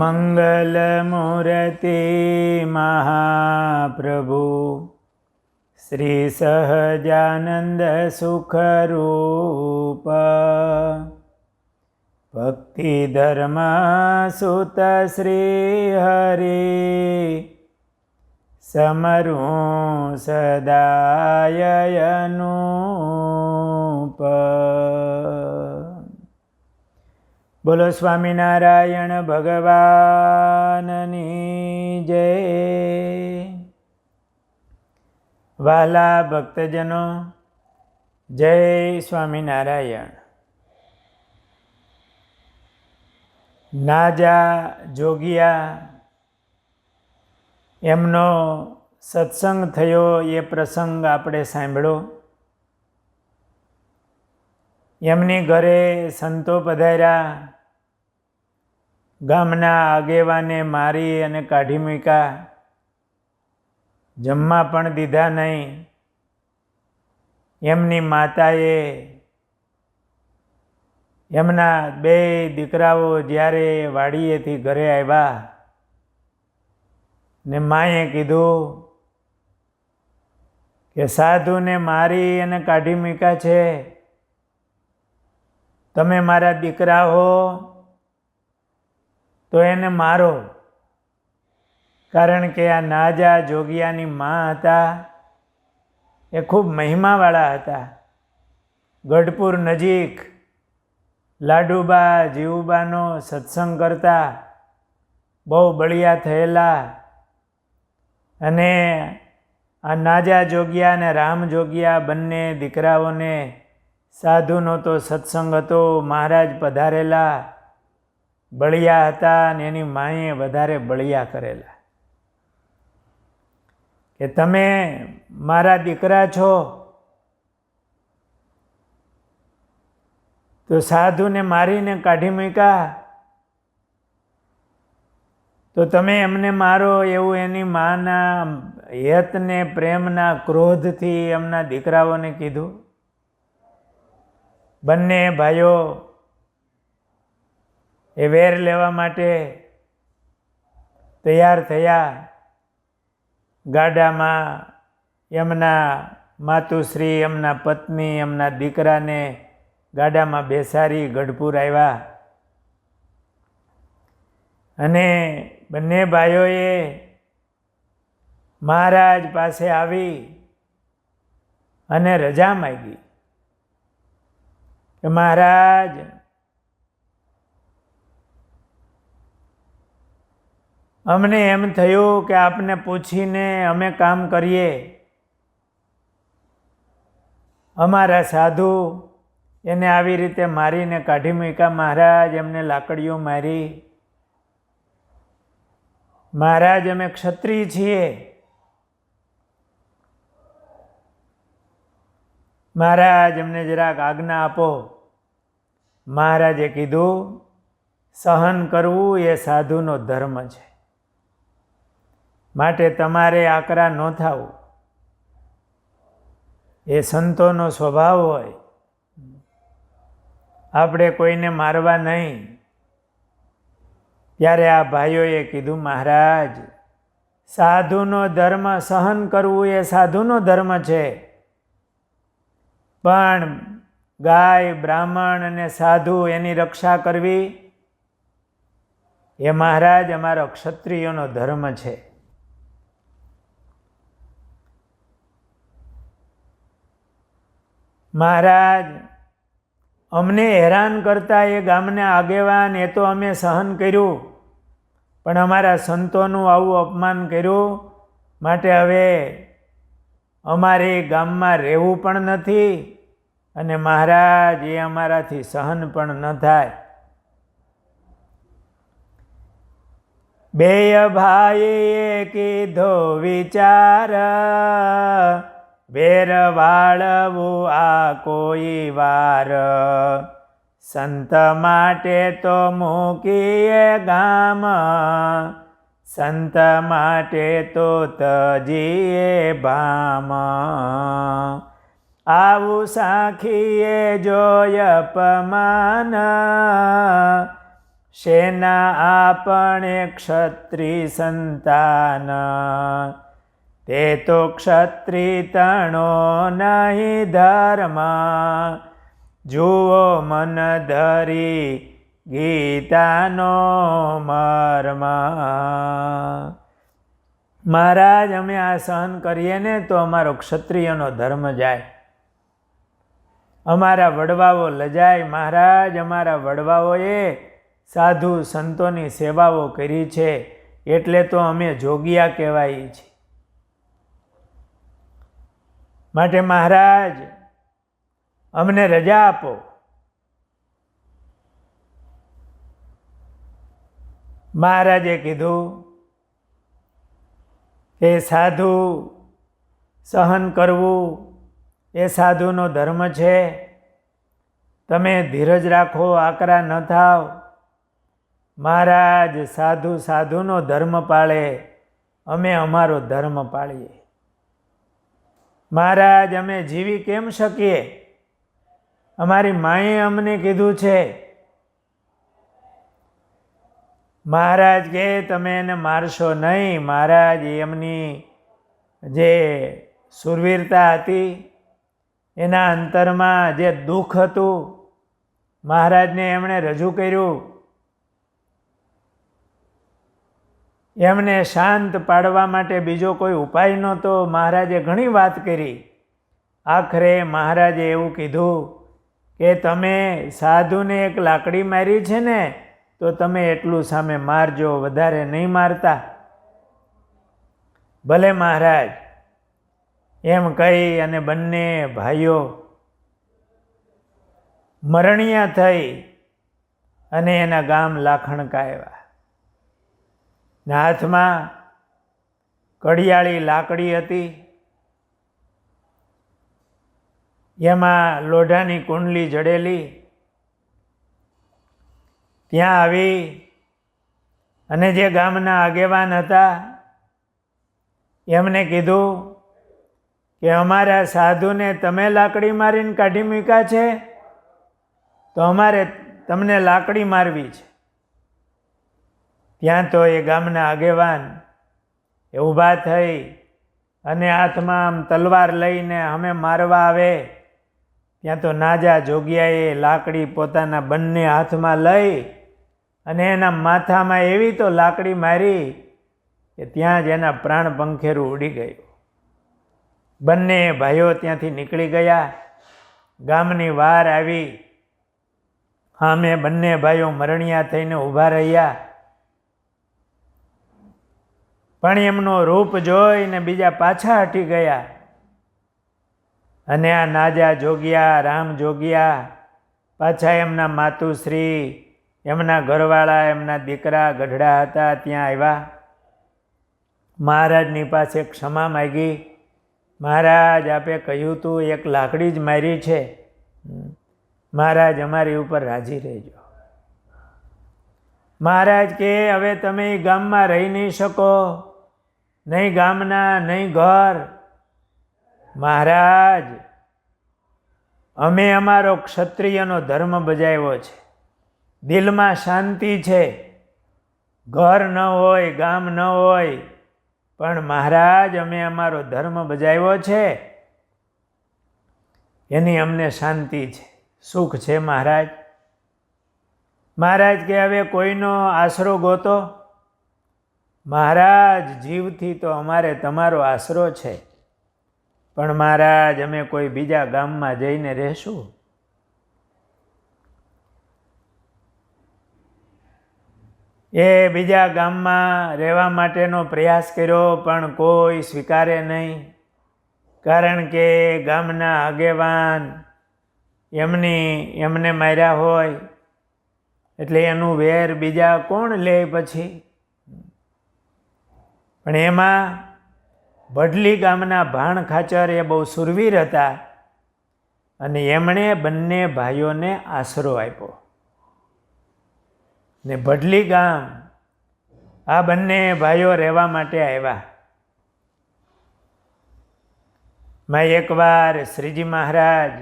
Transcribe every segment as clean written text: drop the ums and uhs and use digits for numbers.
મંગલમૂર્તિ મહાપ્રભુ શ્રી સહજાનંદ સુખરૂપ ભક્તિ ધર્મ સુત શ્રી હરિ સમરું સદાય અનુપ. બોલો સ્વામિનારાયણ ભગવાનની જય. વાલા ભક્તજનો, જય સ્વામિનારાયણ. નાજા જોગિયા એમનો સત્સંગ થયો એ પ્રસંગ આપણે સાંભળ્યો. એમની ઘરે સંતો પધાર્યા, ગામના આગેવાને મારી અને કાઢી મૂક્યા, જમવા પણ દીધા નહીં. એમની માતાએ એમના 2 દીકરાઓ જ્યારે વાડીએથી ઘરે આવ્યા ને માએ કીધું કે સાધુને મારી અને કાઢી મૂક્યા છે, તમે મારા દીકરા હો તો એને મારો. કારણ કે આ નાજા જોગિયાની મા હતા એ ખૂબ મહિમાવાળા હતા. ગઢપુર નજીક લાડુબા જીવુબાનો સત્સંગ કરતા, બહુ બળિયા થયેલા. અને આ નાજા જોગિયા અને રામ જોગિયા બંને દીકરાઓને સાધુનો તો સત્સંગ હતો, મહારાજ પધારેલા, બળિયા હતા અને એની માએ વધારે બળિયા કરેલા કે તમે મારા દીકરા છો તો સાધુને મારીને કાઢી મૂક્યા તો તમે એમને મારો, એવું એની માના હેતને પ્રેમના ક્રોધથી એમના દીકરાઓને કીધું. બંને ભાઈઓ એ વેર લેવા માટે તૈયાર થયા. ગાડામાં એમના માતુશ્રી, એમના પત્ની, એમના દીકરાને ગાડામાં બેસાડી ગઢપુર આવ્યા. અને બંને ભાઈઓએ મહારાજ પાસે આવી અને રજા માંગી કે મહારાજ, અમને એમ થયું કે આપને પૂછીને અમે કામ કરીએ. અમારા સાધુ એને આવી રીતે મારીને કાઢી મૂક્યા. મહારાજ, એમને લાકડીઓ મારી. મહારાજ, અમે ક્ષત્રિય છીએ. મહારાજ, અમને જરાક આજ્ઞા આપો. મહારાજે કીધું, સહન કરવું એ સાધુનો ધર્મ છે, માટે તમારે આકરા ન થવું. એ સંતોનો સ્વભાવ હોય. આપણે કોઈને મારવા નહીં. ત્યારે આ ભાઈઓએ કીધું, મહારાજ, સાધુનો ધર્મ સહન કરવું એ સાધુનો ધર્મ છે, પણ ગાય, બ્રાહ્મણ અને સાધુ એની રક્ષા કરવી એ મહારાજ અમારો ક્ષત્રિયોનો ધર્મ છે. મહારાજ, અમને હેરાન કરતા એ ગામના આગેવાન એ તો અમે સહન કર્યું, પણ અમારા સંતોનું આવું અપમાન કર્યું, માટે હવે અમારે ગામમાં રહેવું પણ નથી અને મહારાજ એ અમારાથી સહન પણ ન થાય. બેય ભાઈએ કીધો વિચાર, વેર વાળવું આ કોઈ વાર. સંત માટે તો મૂકીએ ગામ, સંત માટે તો તજીએ ભામ. આવું સાખીએ જોય અપમાન, શેના આપણે ક્ષત્રિય સંતાન, તે તો ક્ષત્રિય તણો નહીં ધર્મ, જુઓ મન ધરી ગીતાનો મર્મ. મહારાજ, અમે આ સહન કરીએ ને તો અમારો ક્ષત્રિયનો ધર્મ જાય, અમારા વડવાઓ લજાય. મહારાજ, અમારા વડવાઓએ સાધુ સંતોની સેવાઓ કરી છે એટલે તો અમે જોગિયા કહેવાય છે. માટે મહારાજ, અમને રજા આપો. મહારાજે કીધું કે સાધુ સહન કરવું એ સાધુનો ધર્મ છે. તમે ધીરજ રાખો, આકરા ન થાવ. મહારાજ, સાધુ સાધુનો ધર્મ પાળે, અમે અમારો ધર્મ પાળીએ. મહારાજ, અમે જીવી કેમ શકીએ? અમારી માએ અમને કીધું છે. મહારાજ કે તમે એને મારશો નહીં. મહારાજ, એમની જે શૂરવીરતા હતી, એના અંતરમાં જે દુઃખ હતું, મહારાજને એમણે રજૂ કર્યું. એમને શાંત પાડવા માટે બીજો કોઈ ઉપાય નહોતો. મહારાજે ઘણી વાત કરી. આખરે મહારાજે એવું કીધું કે તમે સાધુને એક લાકડી મારી છે ને, તો તમે એટલું સામે મારજો, વધારે નહીં મારતા. ભલે મહારાજ, એમ કહી અને બંને ભાઈઓ મરણિયા થઈ અને એના ગામ લાખણકા આવ્યા. હાથમાં કડિયાળી લાકડી હતી, એમાં લોઢાની કુંડલી જડેલી. ત્યાં આવી અને જે ગામના આગેવાન હતા એમને કીધું કે અમારા સાધુને તમે લાકડી મારીને કાઢી મૂક્યા છે, તો અમારે તમને લાકડી મારવી છે. ત્યાં તો એ ગામના આગેવાન એ ઊભા થઈ અને હાથમાં આમ તલવાર લઈને અમે મારવા આવે. ત્યાં તો નાજા જોગિયાએ લાકડી પોતાના બંને હાથમાં લઈ અને એના માથામાં એવી તો લાકડી મારી કે ત્યાં જ એના પ્રાણ પંખેરું ઉડી ગયું. બંને ભાઈઓ ત્યાંથી નીકળી ગયા. ગામની વાર આવી. સામે બંને ભાઈઓ મરણિયા થઈને ઊભા રહ્યા. પણ એમનો રૂપ જોઈને બીજા પાછા હટી ગયા. અને આ નાજા જોગિયા, રામ જોગિયા પાછા એમના માતુશ્રી, એમના ઘરવાળા, એમના દીકરા ગઢડા હતા ત્યાં આવ્યા. મહારાજની પાસે ક્ષમા માગી. મહારાજ, આપે કહ્યું તું એક લાકડી જ મારી છે. મહારાજ, અમારી ઉપર રાજી રહેજો. મહારાજ કે હવે તમે ગામમાં રહી નહીં શકો, નહીં ગામના નહીં ઘર. મહારાજ, અમે અમારો ક્ષત્રિયનો ધર્મ બજાવ્યો છે, દિલમાં શાંતિ છે. ઘર ન હોય, ગામ ન હોય, પણ મહારાજ અમે અમારો ધર્મ બજાવ્યો છે, એની અમને શાંતિ છે, સુખ છે. મહારાજ, મહારાજ કે હવે કોઈનો આશરો ગોતો. મહારાજ, જીવથી તો અમારે તમારો આશરો છે, પણ મહારાજ અમે કોઈ બીજા ગામમાં જઈને રહેશું. એ બીજા ગામમાં રહેવા માટેનો પ્રયાસ કર્યો પણ કોઈ સ્વીકારે નહીં. કારણ કે ગામના આગેવાન એમને માર્યા હોય એટલે એનું વેર બીજા કોણ લે પછી. પણ એમાં ભડલી ગામના ભાણ ખાચર એ બહુ સુરવીર હતા અને એમણે બંને ભાઈઓને આશરો આપ્યો. ને ભડલી ગામ આ બંને ભાઈઓ રહેવા માટે આવ્યા. એકવાર શ્રીજી મહારાજ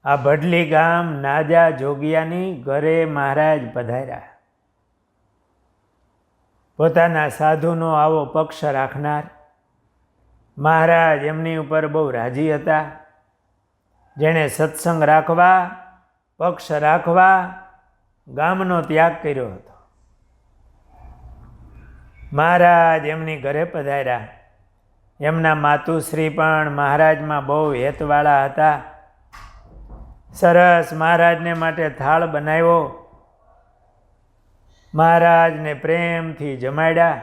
આ ભડલી ગામ નાજા જોગિયાની ઘરે મહારાજ પધાર્યા. પોતાના સાધુનો આવો પક્ષ રાખનાર મહારાજ એમની ઉપર બહુ રાજી હતા. જેણે સત્સંગ રાખવા, પક્ષ રાખવા ગામનો ત્યાગ કર્યો હતો. મહારાજ એમની ઘરે પધાર્યા. એમના માતુશ્રી પણ મહારાજમાં બહુ હેતવાળા હતા. સરસ મહારાજને માટે થાળ બનાવ્યો. મહારાજને પ્રેમથી જમાડ્યા.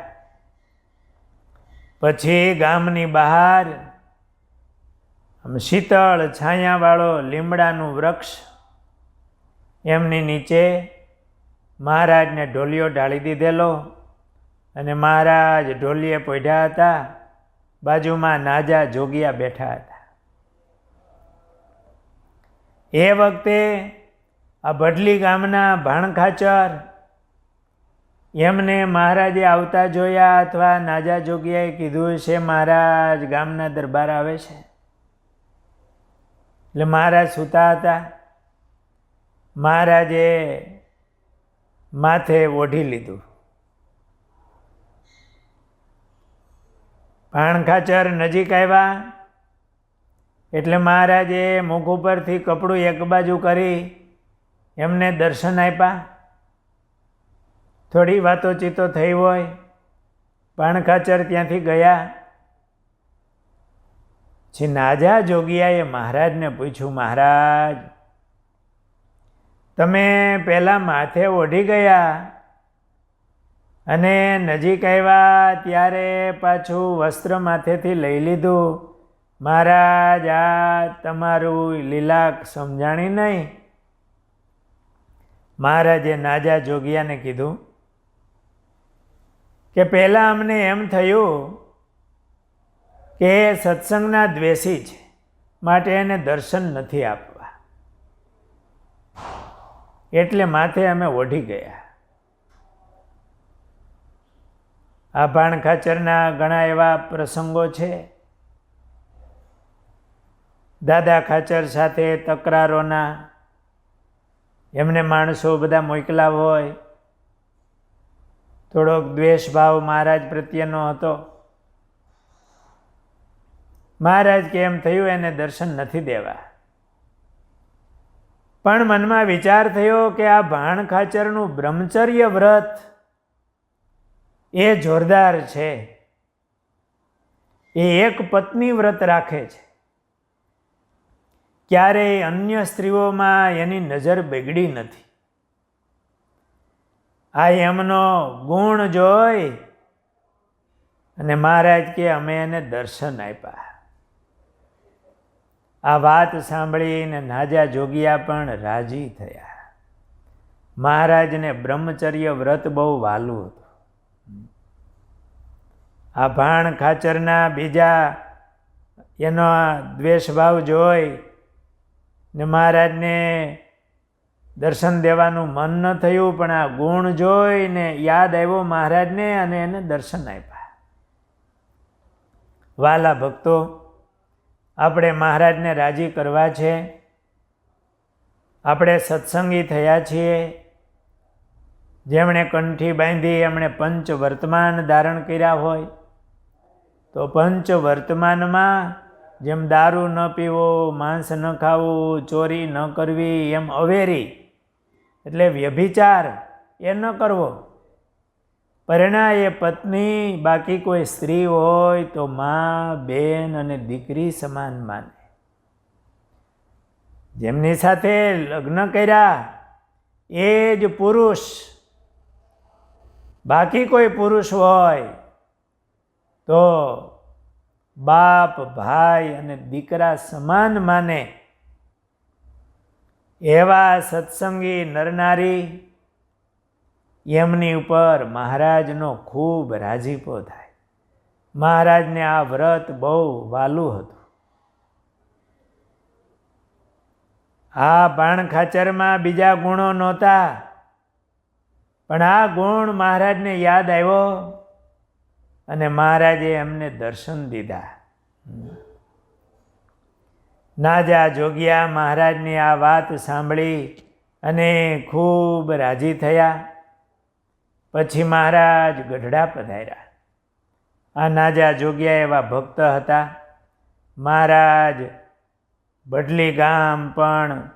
પછી ગામની બહાર શીતળ છાયાવાળો લીમડાનું વૃક્ષ, એમની નીચે મહારાજને ઢોલિયો ઢાળી દીધેલો અને મહારાજ ઢોલીએ પોઢ્યા હતા. બાજુમાં નાજા જોગિયા બેઠા હતા. એ વખતે આ ભડલી ગામના ભાણખાચર એમને મહારાજે આવતા જોયા અથવા નાજા જોગિયાએ કીધું છે મહારાજ ગામના દરબાર આવે છે. એટલે મહારાજ સૂતા હતા. મહારાજે માથે ઓઢી લીધું. ભાણખાચર નજીક આવ્યા એટલે મહારાજે મુખ ઉપરથી કપડું એક બાજુ કરી એમને દર્શન આપ્યા. થોડી વાતોચીતો થઈ હોય. ભાણખાચર ત્યાંથી ગયા. પછી નાજા જોગિયાએ મહારાજને પૂછ્યું, મહારાજ તમે પહેલાં માથે ઓઢી ગયા અને નજીક આવ્યા ત્યારે પાછું વસ્ત્ર માથેથી લઈ લીધું. મહારાજ આ તમારું લીલાક સમજાણી નહીં. મહારાજે નાજા જોગિયાને કીધું કે પહેલાં અમને એમ થયું કે સત્સંગના દ્વેષી છે, માટે એને દર્શન નથી આપવા, એટલે માથે અમે ઓઢી ગયા. આ ભાણખાચરના ઘણા એવા પ્રસંગો છે. દાદા ખાચર સાથે તકરારોના એમને માણસો બધા મોકલા હોય. થોડોક દ્વેષભાવ મહારાજ પ્રત્યેનો હતો. મહારાજ કે એમ થયું એને દર્શન નથી દેવા. પણ મનમાં વિચાર થયો કે આ ભાણખાચરનું બ્રહ્મચર્ય વ્રત એ જોરદાર છે. એ એક પત્ની વ્રત રાખે છે. ક્યારેય અન્ય સ્ત્રીઓમાં એની નજર બગડી નથી. આ એમનો ગુણ જોઈ અને મહારાજ કે અમે એને દર્શન આપ્યા. આ વાત સાંભળીને નાજા જોગિયા પણ રાજી થયા. મહારાજને બ્રહ્મચર્ય વ્રત બહુ વહાલું હતું. આ ભાણખાચરના બીજા એનો દ્વેષભાવ જોઈ ને મહારાજને દર્શન દેવાનું મન ન થયું, પણ આ ગુણ જોઈને યાદ આવ્યો મહારાજને અને એને દર્શન આપ્યા. વાલા ભક્તો, આપણે મહારાજને રાજી કરવા છે. આપણે સત્સંગી થયા છીએ. જેમણે કંઠી બાંધી એમણે પંચ વર્તમાન ધારણ કર્યા હોય, તો પંચ વર્તમાનમાં જેમ દારૂ ન પીવો, માંસ ન ખાવું, ચોરી ન કરવી, એમ અવેરી એટલે વ્યભિચાર એ ન કરવો. પરણાએ પત્ની બાકી કોઈ સ્ત્રી હોય તો મા, બેન અને દીકરી સમાન માને. જેમની સાથે લગ્ન કર્યા એ જ પુરુષ. બાકી કોઈ પુરુષ હોય તો બાપ, ભાઈ અને દીકરા સમાન માને. એવા સત્સંગી નરનારી એમની ઉપર મહારાજનો ખૂબ રાજીપો થાય. મહારાજને આ વ્રત બહુ વહાલું હતું. આ ભાણખાચરમાં બીજા ગુણો નહોતા, પણ આ ગુણ મહારાજને યાદ આવ્યો અને મહારાજે એમને દર્શન દીધા. નાજા જોગિયા મહારાજની આ વાત સાંભળી અને ખૂબ રાજી થયા. પછી મહારાજ ગઢડા પધાર્યા. આ નાજા જોગિયા એવા ભક્ત હતા. મહારાજ બડલી ગામ પણ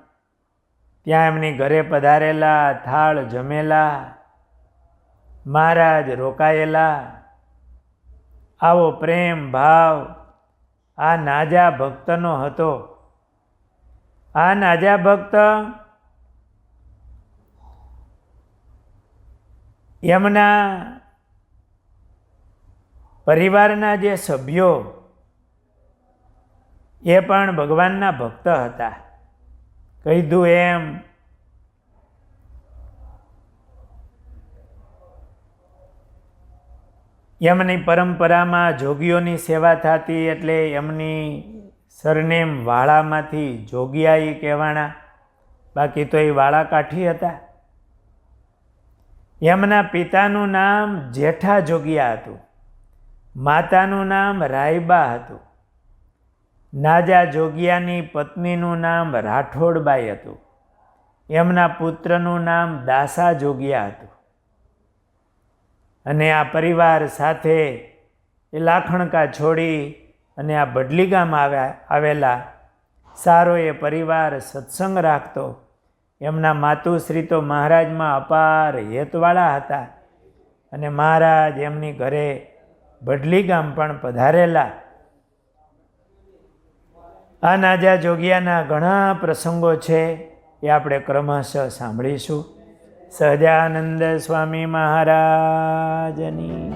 ત્યાં એમની ઘરે પધારેલા, થાળ જમેલા, મહારાજ રોકાયેલા. આવો પ્રેમ ભાવ આ નાજા ભક્તનો હતો. આ નાજા ભક્ત એમના પરિવારના જે સભ્યો એ પણ ભગવાનના ભક્ત હતા. કીધું એમ એમની પરંપરામાં જોગીઓની સેવા થતી, એટલે એમની સરનેમ વાળામાંથી જોગિયા કહેવાના. બાકી તો એ વાળા કાઠી હતા. એમના પિતાનું નામ જેઠા જોગિયા હતું. માતાનું નામ રાયબા હતું. નાજા જોગિયાની પત્નીનું નામ રાઠોડબાઈ હતું. એમના પુત્રનું નામ દાસા જોગિયા હતું. અને આ પરિવાર સાથે એ લાખણકા છોડી અને આ બડલી ગામ આવેલા. સારો એ પરિવાર સત્સંગ રાખતો. એમના માતુશ્રી તો મહારાજમાં અપાર હેતવાળા હતા. અને મહારાજ એમની ઘરે બડલી ગામ પણ પધારેલા. આ નાજા જોગિયાના ઘણા પ્રસંગો છે, એ આપણે ક્રમશઃ સાંભળીશું. સહજાનંદ સ્વામી મહારાજની